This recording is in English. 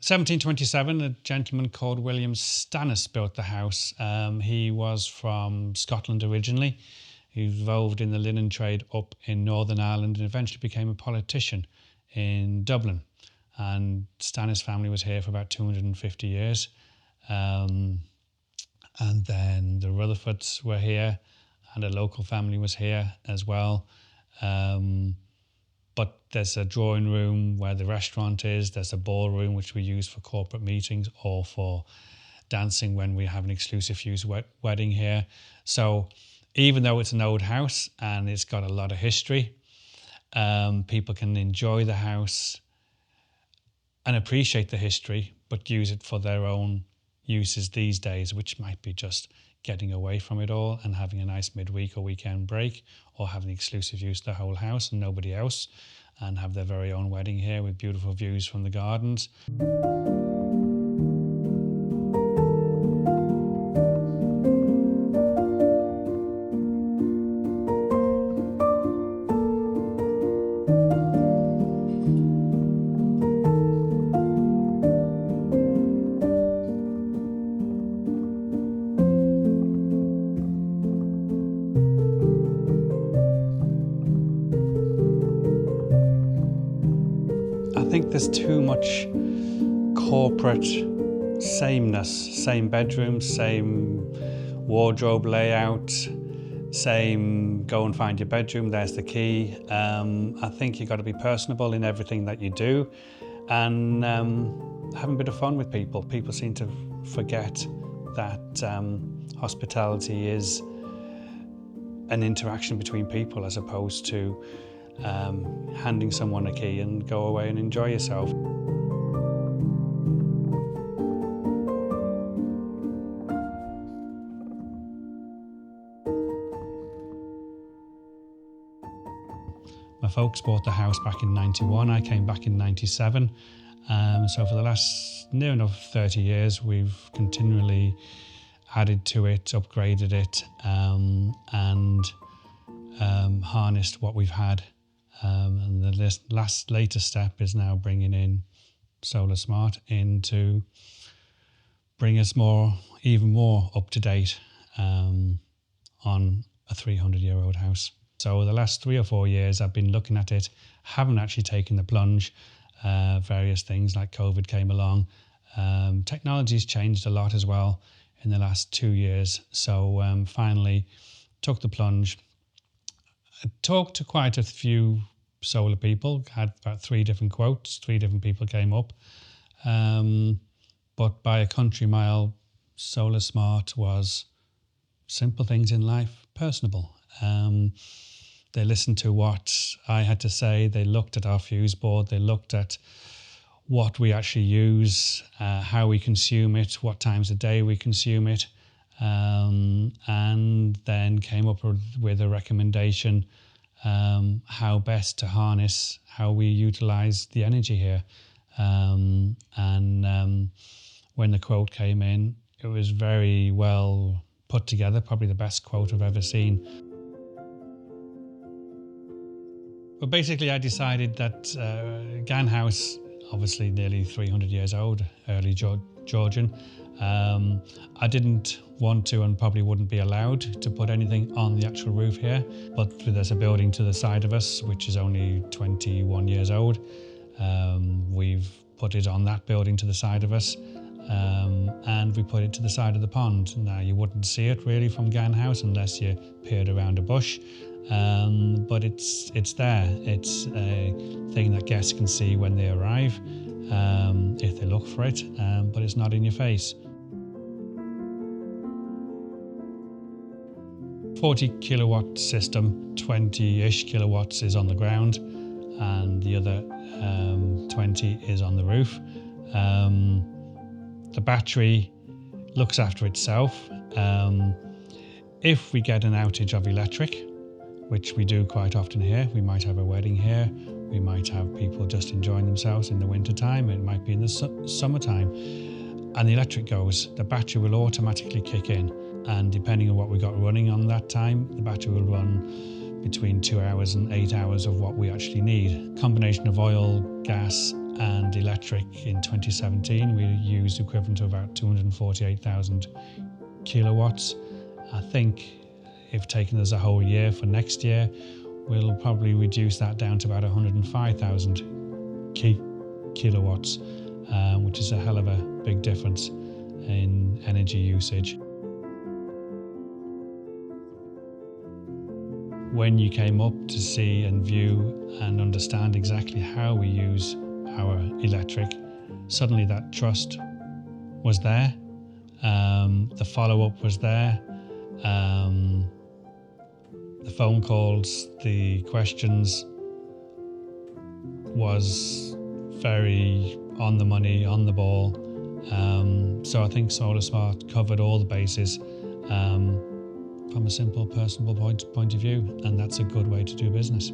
1727, a gentleman called William Stannis built the house. He was from Scotland originally. He was involved in the linen trade up in Northern Ireland and eventually became a politician in Dublin. And Stannis' family was here for about 250 years. And then the Rutherfords were here, and a local family was here as well. But there's a drawing room where the restaurant is. There's a ballroom which we use for corporate meetings or for dancing when we have an exclusive use wedding here. So even though it's an old house and it's got a lot of history, people can enjoy the house and appreciate the history, but use it for their own uses these days, which might be just getting away from it all and having a nice midweek or weekend break, or having exclusive use of the whole house and nobody else, and have their very own wedding here with beautiful views from the gardens. I think there's too much corporate sameness, same bedrooms, same wardrobe layout, same go and find your bedroom, there's the key. I think you've got to be personable in everything that you do, and having a bit of fun with people. People seem to forget that hospitality is an interaction between people as opposed to handing someone a key and go away and enjoy yourself. My folks bought the house back in 91, I came back in 97. So for the last near enough 30 years, we've continually added to it, upgraded it, and harnessed what we've had. And the latest step is now bringing in SolarSmart in to bring us even more up to date on a 300-year-old house. So the last 3 or 4 years I've been looking at it, haven't actually taken the plunge. Various things like COVID came along. Technology's changed a lot as well in the last 2 years. So finally took the plunge. I talked to quite a few solar people, had about 3 different quotes, 3 different people came up. But by a country mile, SolarSmart was simple things in life, personable. They listened to what I had to say, they looked at our fuse board, they looked at what we actually use, how we consume it, what times of day we consume it, and then came up with a recommendation how best to harness, how we utilize the energy here. And when the quote came in, it was very well put together, probably the best quote I've ever seen. But basically I decided that Ghan House, obviously nearly 300 years old, early Georgian, I didn't want to and probably wouldn't be allowed to put anything on the actual roof here, but there's a building to the side of us which is only 21 years old. We've put it on that building to the side of us, and we put it to the side of the pond. Now you wouldn't see it really from Ghan House unless you peered around a bush, but it's there. It's a thing that guests can see when they arrive, if they look for it, but it's not in your face. 40 kilowatt system, 20-ish kilowatts is on the ground, and the other 20 is on the roof. The battery looks after itself. If we get an outage of electric, which we do quite often here, we might have a wedding here, we might have people just enjoying themselves in the winter time, it might be in the summertime, and the electric goes, the battery will automatically kick in. And depending on what we got running on that time, the battery will run between 2 hours and 8 hours of what we actually need. Combination of oil, gas and electric in 2017. We used equivalent to about 248,000 kilowatts. I think if taken as a whole year for next year, we'll probably reduce that down to about 105,000 kilowatts, which is a hell of a big difference in energy usage. When you came up to see and view and understand exactly how we use our electric, suddenly that trust was there, the follow-up was there, the phone calls, the questions was very on the money, on the ball. So I think SolarSmart covered all the bases from a simple, personable point of view, and that's a good way to do business.